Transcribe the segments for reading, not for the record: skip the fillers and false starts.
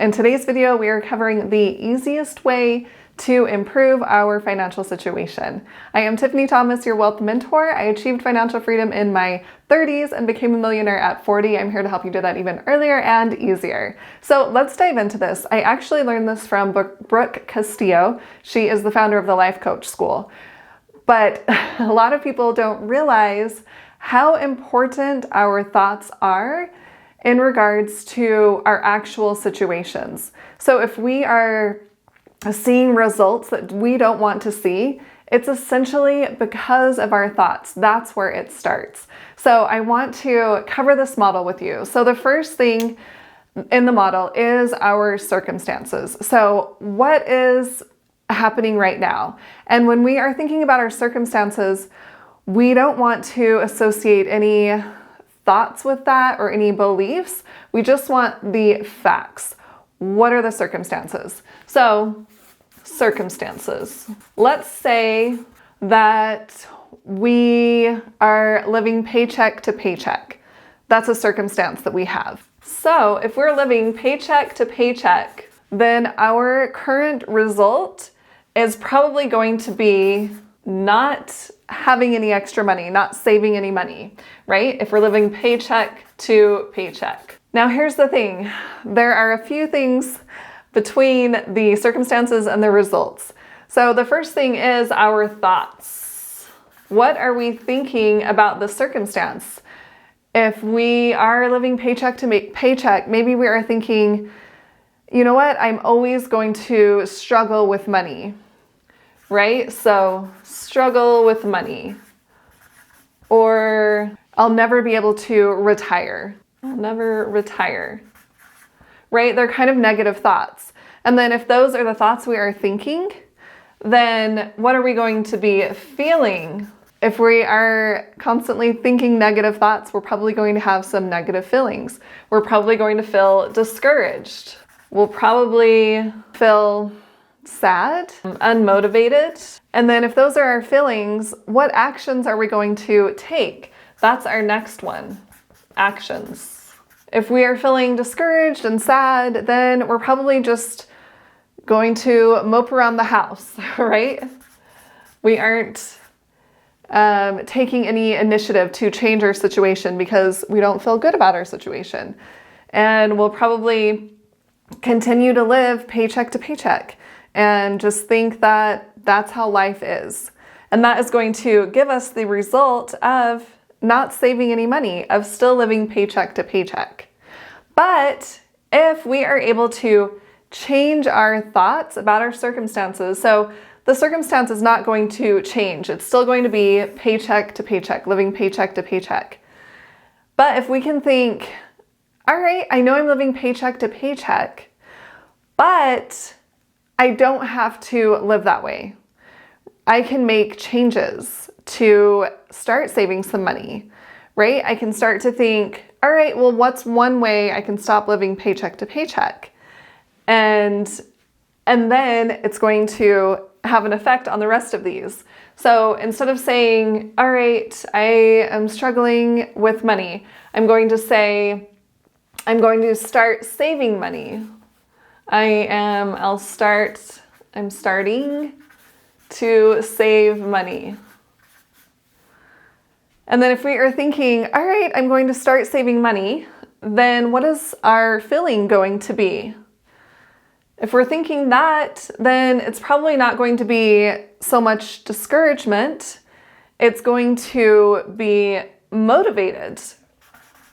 In today's video, we are covering the easiest way to improve our financial situation. I am Tiffany Thomas, your wealth mentor. I achieved financial freedom in my 30s and became a millionaire at 40. I'm here to help you do that even earlier and easier. So let's dive into this. I actually learned this from Brooke Castillo. She is the founder of the Life Coach School. But a lot of people don't realize how important our thoughts are in regards to our actual situations. So if we are seeing results that we don't want to see, it's essentially because of our thoughts. That's where it starts. So I want to cover this model with you. So the first thing in the model is our circumstances. So what is happening right now? And when we are thinking about our circumstances, we don't want to associate any thoughts with that or any beliefs. We just want the facts. What are the circumstances? So, circumstances. Let's say that we are living paycheck to paycheck. That's a circumstance that we have. So, if we're living paycheck to paycheck, then our current result is probably going to be not having any extra money, not saving any money, right? If we're living paycheck to paycheck. Now, here's the thing. There are a few things between the circumstances and the results. So the first thing is our thoughts. What are we thinking about the circumstance? If we are living paycheck to paycheck, maybe we are thinking, you know what? I'm always going to struggle with money, right? So struggle with money. Or I'll never be able to retire. I'll never retire, right? They're kind of negative thoughts. And then if those are the thoughts we are thinking, then what are we going to be feeling? If we are constantly thinking negative thoughts, we're probably going to have some negative feelings. We're probably going to feel discouraged. We'll probably feel sad, unmotivated. And then if those are our feelings, what actions are we going to take? That's our next one. Actions. If we are feeling discouraged and sad, then we're probably just going to mope around the house, right? We aren't taking any initiative to change our situation because we don't feel good about our situation. And we'll probably continue to live paycheck to paycheck and just think that that's how life is. And that is going to give us the result of not saving any money, of still living paycheck to paycheck. But if we are able to change our thoughts about our circumstances, so the circumstance is not going to change. It's still going to be paycheck to paycheck, living paycheck to paycheck. But if we can think, all right, I know I'm living paycheck to paycheck, but I don't have to live that way. I can make changes to start saving some money, right? I can start to think, all right, well, what's one way I can stop living paycheck to paycheck? And then it's going to have an effect on the rest of these. So instead of saying, all right, I am struggling with money, I'm going to say, I'm going to start saving money. I'm starting to save money. And then if we are thinking, all right, I'm going to start saving money, then what is our feeling going to be? If we're thinking that, then it's probably not going to be so much discouragement. It's going to be motivated,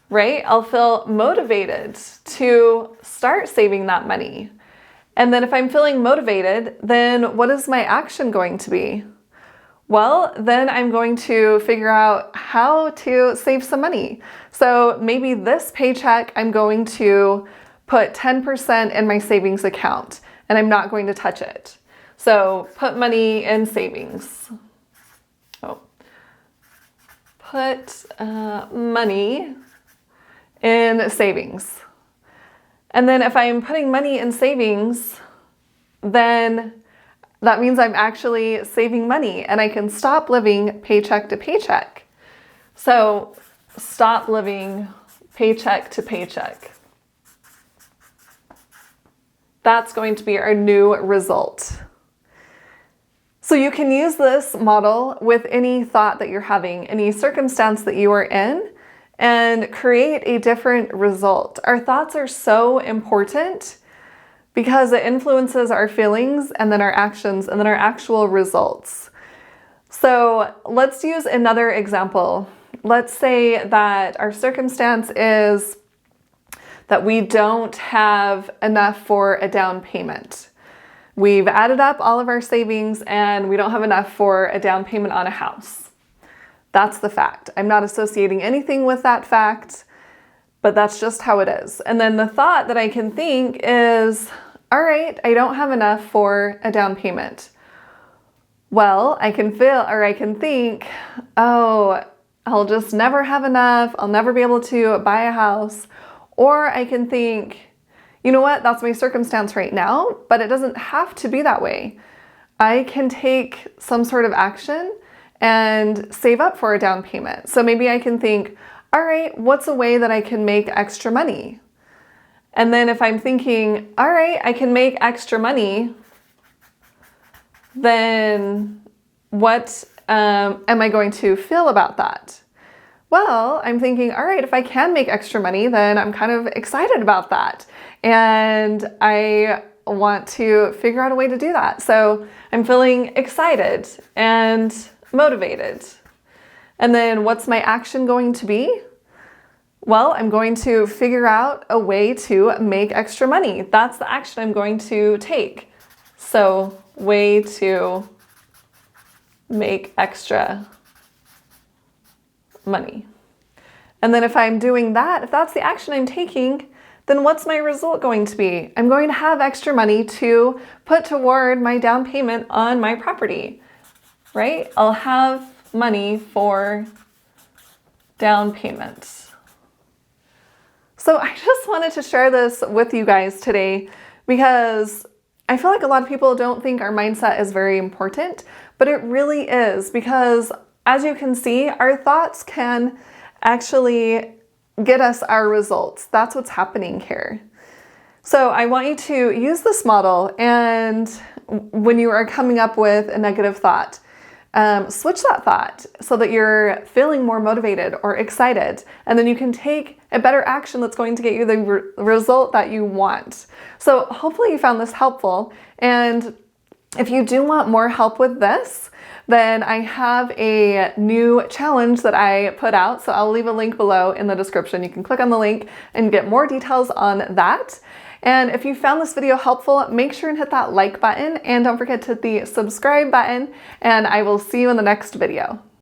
right? I'll feel motivated to start saving that money. And then if I'm feeling motivated, then what is my action going to be? Well, then I'm going to figure out how to save some money. So maybe this paycheck, I'm going to put 10% in my savings account and I'm not going to touch it. So put money in savings. Put money in savings. And then if I'm putting money in savings, then that means I'm actually saving money and I can stop living paycheck to paycheck. So stop living paycheck to paycheck. That's going to be our new result. So you can use this model with any thought that you're having, any circumstance that you are in, and create a different result. Our thoughts are so important because it influences our feelings and then our actions and then our actual results. So let's use another example. Let's say that our circumstance is that we don't have enough for a down payment. We've added up all of our savings and we don't have enough for a down payment on a house. That's the fact. I'm not associating anything with that fact, but that's just how it is. And then the thought that I can think is, all right, I don't have enough for a down payment. Well, I can think, oh, I'll just never have enough. I'll never be able to buy a house. Or I can think, you know what, that's my circumstance right now, but it doesn't have to be that way. I can take some sort of action and save up for a down payment. So maybe I can think, all right, what's a way that I can make extra money? And then if I'm thinking, all right, I can make extra money, then what am I going to feel about that? Well, I'm thinking, all right, if I can make extra money, then I'm kind of excited about that. And I want to figure out a way to do that. So I'm feeling excited and motivated. And then what's my action going to be? Well, I'm going to figure out a way to make extra money. That's the action I'm going to take. So, way to make extra money. And then if I'm doing that, if that's the action I'm taking, then what's my result going to be? I'm going to have extra money to put toward my down payment on my property, right? I'll have money for down payments. So I just wanted to share this with you guys today because I feel like a lot of people don't think our mindset is very important, but it really is, because as you can see, our thoughts can actually get us our results. That's what's happening here. So I want you to use this model, and when you are coming up with a negative thought, switch that thought so that you're feeling more motivated or excited, and then you can take a better action that's going to get you the result that you want. So hopefully you found this helpful, and if you do want more help with this, then I have a new challenge that I put out. So I'll leave a link below in the description. You can click on the link and get more details on that. And if you found this video helpful, make sure and hit that like button, and don't forget to hit the subscribe button, and I will see you in the next video.